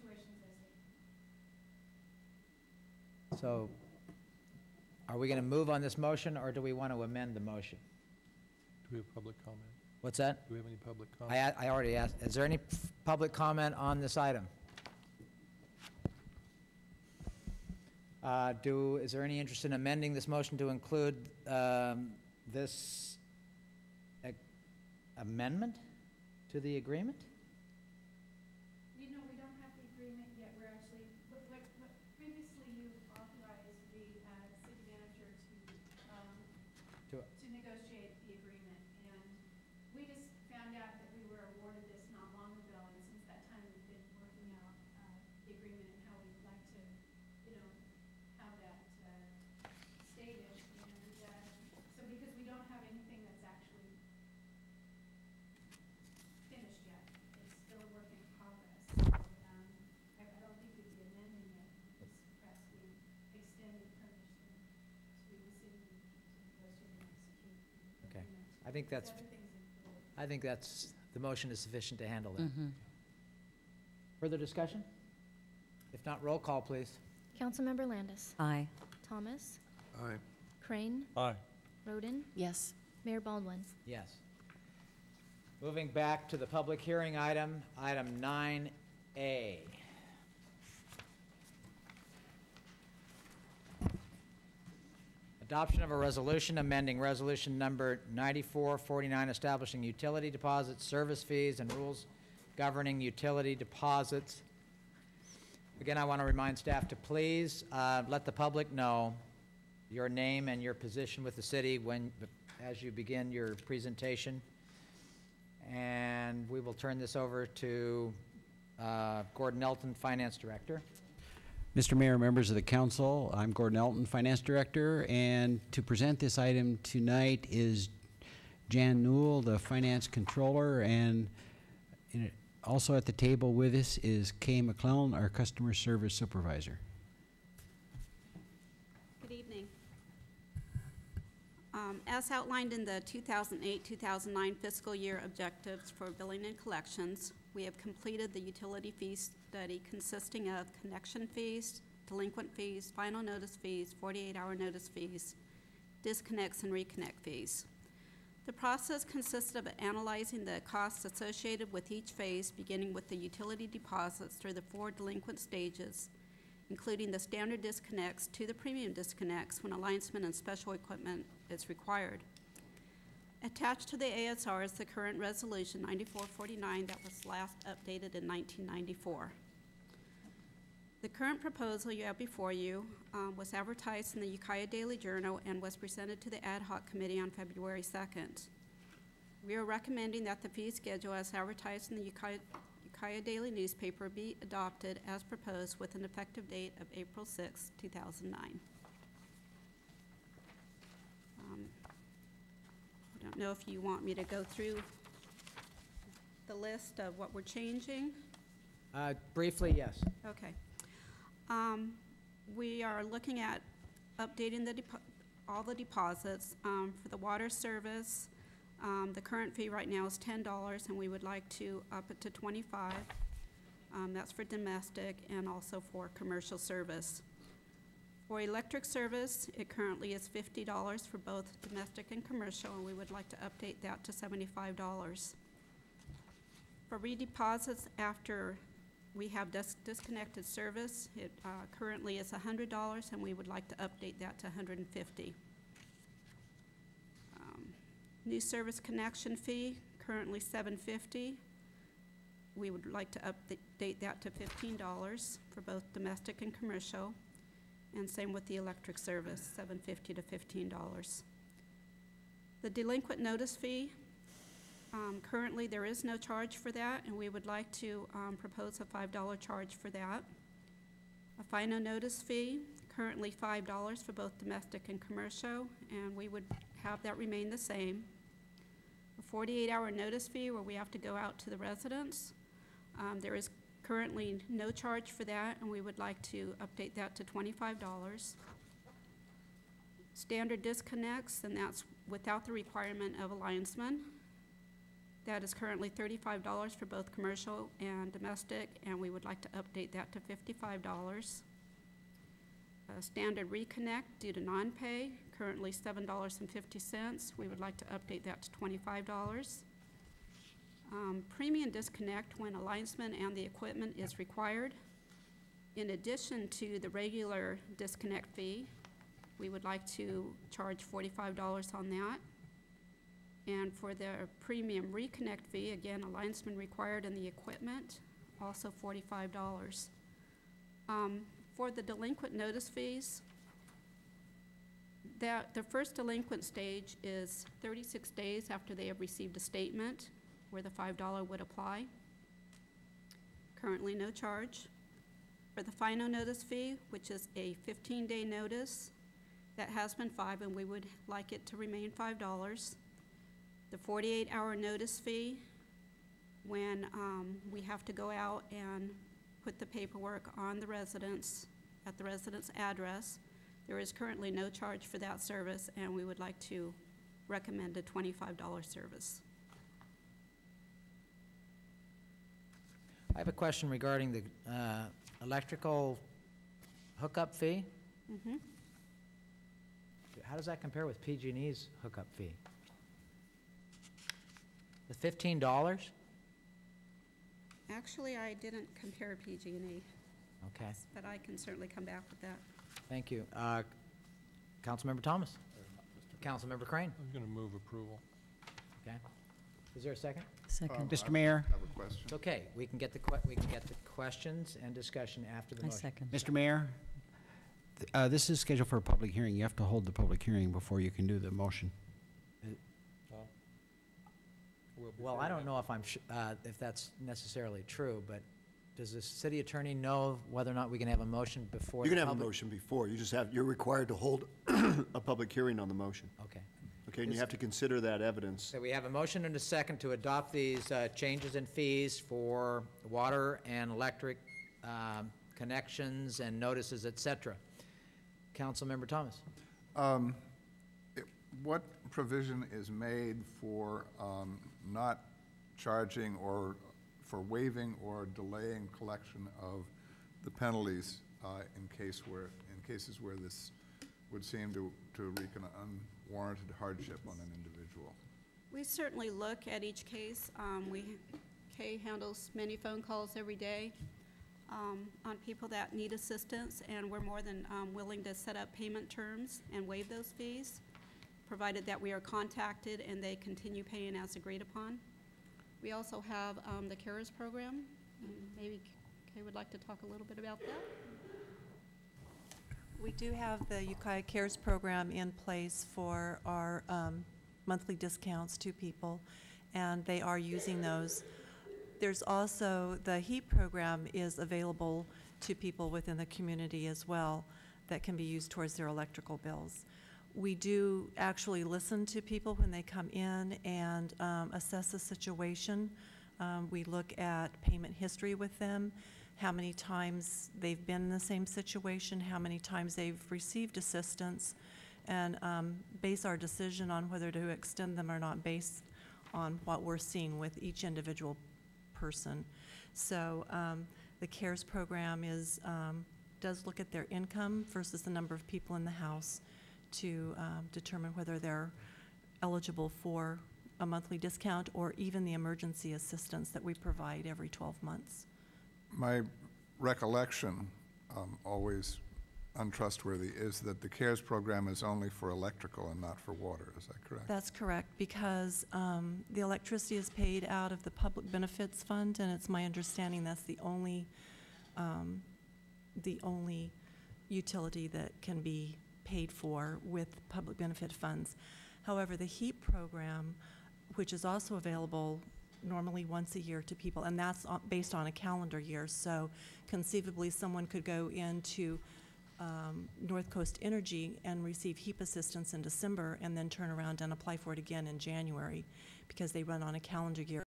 situations as they. So are we going to move on this motion, or do we want to amend the motion? Do we have public comment? What's that? Do we have any public comment? I already asked. Is there any public comment on this item? Is there any interest in amending this motion to include this amendment to the agreement? You know, we don't have the agreement yet. We're actually, what previously you authorized the city manager to negotiate the agreement. And we just found out that we were awarded this not long ago, and since that time we've been working out the agreement and how we'd like to, you know, have that stated. And so because we don't have anything that's actually finished yet, it's still a work in progress. So, I don't think we'd be amending it. Just perhaps we extended permission to the city to negotiate and execute the Okay. agreement. I think that's, the motion is sufficient to handle that. Mm-hmm. Further discussion? If not, roll call, please. Councilmember Landis. Aye. Thomas. Aye. Crane. Aye. Roden. Yes. Mayor Baldwin. Yes. Moving back to the public hearing item, item 9A. Adoption of a resolution amending resolution number 9449 establishing utility deposits, service fees, and rules governing utility deposits. Again, I want to remind staff to please let the public know your name and your position with the city as you begin your presentation. And we will turn this over to Gordon Elton, Finance Director. Mr. Mayor, members of the council, I'm Gordon Elton, Finance Director, and to present this item tonight is Jan Newell, the Finance Controller, and also at the table with us is Kay McClellan, our Customer Service Supervisor. Good evening. As outlined in the 2008-2009 fiscal year objectives for billing and collections, we have completed the utility fee study consisting of connection fees, delinquent fees, final notice fees, 48-hour notice fees, disconnects, and reconnect fees. The process consisted of analyzing the costs associated with each phase, beginning with the utility deposits through the 4 delinquent stages, including the standard disconnects to the premium disconnects when alignment and special equipment is required. Attached to the ASR is the current resolution 9449 that was last updated in 1994. The current proposal you have before you was advertised in the Ukiah Daily Journal and was presented to the ad hoc committee on February 2nd. We are recommending that the fee schedule as advertised in the Ukiah Daily newspaper be adopted as proposed with an effective date of April 6, 2009. I don't know if you want me to go through the list of what we're changing. Briefly, yes. Okay. We are looking at updating all the deposits for the water service. The current fee right now is $10, and we would like to up it to $25. That's for domestic and also for commercial service. For electric service, it currently is $50 for both domestic and commercial, and we would like to update that to $75. For redeposits after we have disconnected service, it currently is $100, and we would like to update that to $150. New service connection fee, currently $750. We would like to update that to $15 for both domestic and commercial, and same with the electric service, $750 to $15. The delinquent notice fee, currently there is no charge for that, and we would like to propose a $5 charge for that. A final notice fee, currently $5 for both domestic and commercial, and we would have that remain the same. A 48-hour notice fee where we have to go out to the residents. There is currently no charge for that, and we would like to update that to $25. Standard disconnects, and that's without the requirement of a linesman. That is currently $35 for both commercial and domestic, and we would like to update that to $55. Standard reconnect due to non-pay, currently $7.50. We would like to update that to $25. Premium disconnect when a linesman and the equipment is required. In addition to the regular disconnect fee, we would like to charge $45 on that. And for the premium reconnect fee, again, a linesman required and the equipment, also $45. For the delinquent notice fees, the first delinquent stage is 36 days after they have received a statement where the $5 would apply. Currently no charge. For the final notice fee, which is a 15-day notice, that has been $5 and we would like it to remain $5. The 48-hour notice fee, when we have to go out and put the paperwork on the residence, at the resident's address. There is currently no charge for that service, and we would like to recommend a $25 service. I have a question regarding the electrical hookup fee. Mm-hmm. How does that compare with PG&E's hookup fee? The $15? Actually, I didn't compare PG&E, Okay, but I can certainly come back with that. thank you. Councilmember Thomas? Councilmember Crane? I'm going to move approval. Okay. Is there a second? Second. Mr. Mayor, I have a question. It's okay. We can get the questions and discussion after the I motion. second. Mr. Mayor, this is scheduled for a public hearing. You have to hold the public hearing before you can do the motion. Well, I don't know if that's necessarily true, but does the city attorney know whether or not we can have a motion before You the can have a public- motion before, you're required to hold a public hearing on the motion. Okay. Okay, and you have to consider that evidence. So we have a motion and a second to adopt these changes in fees for water and electric connections and notices, et cetera. Councilmember Thomas? What provision is made for not charging or for waiving or delaying collection of the penalties in cases where this would seem to wreak an unwarranted hardship on an individual? We certainly look at each case. Kay handles many phone calls every day on people that need assistance, and we're more than willing to set up payment terms and waive those fees, provided that we are contacted and they continue paying as agreed upon. We also have the CARES program. Maybe Kay would like to talk a little bit about that. We do have the Ukiah CARES program in place for our monthly discounts to people, and they are using those. There's also the HEAP program is available to people within the community as well that can be used towards their electrical bills. We do actually listen to people when they come in and assess the situation. We look at payment history with them, how many times they've been in the same situation, how many times they've received assistance, and base our decision on whether to extend them or not based on what we're seeing with each individual person. So the CARES program does look at their income versus the number of people in the house to determine whether they're eligible for a monthly discount or even the emergency assistance that we provide every 12 months. My recollection, always untrustworthy, is that the CARES program is only for electrical and not for water. Is that correct? That's correct, because the electricity is paid out of the Public Benefits Fund, and it's my understanding that's the only utility that can be paid for with public benefit funds. However, the HEAP program, which is also available normally once a year to people, and that's based on a calendar year, so conceivably someone could go into North Coast Energy and receive HEAP assistance in December and then turn around and apply for it again in January because they run on a calendar year.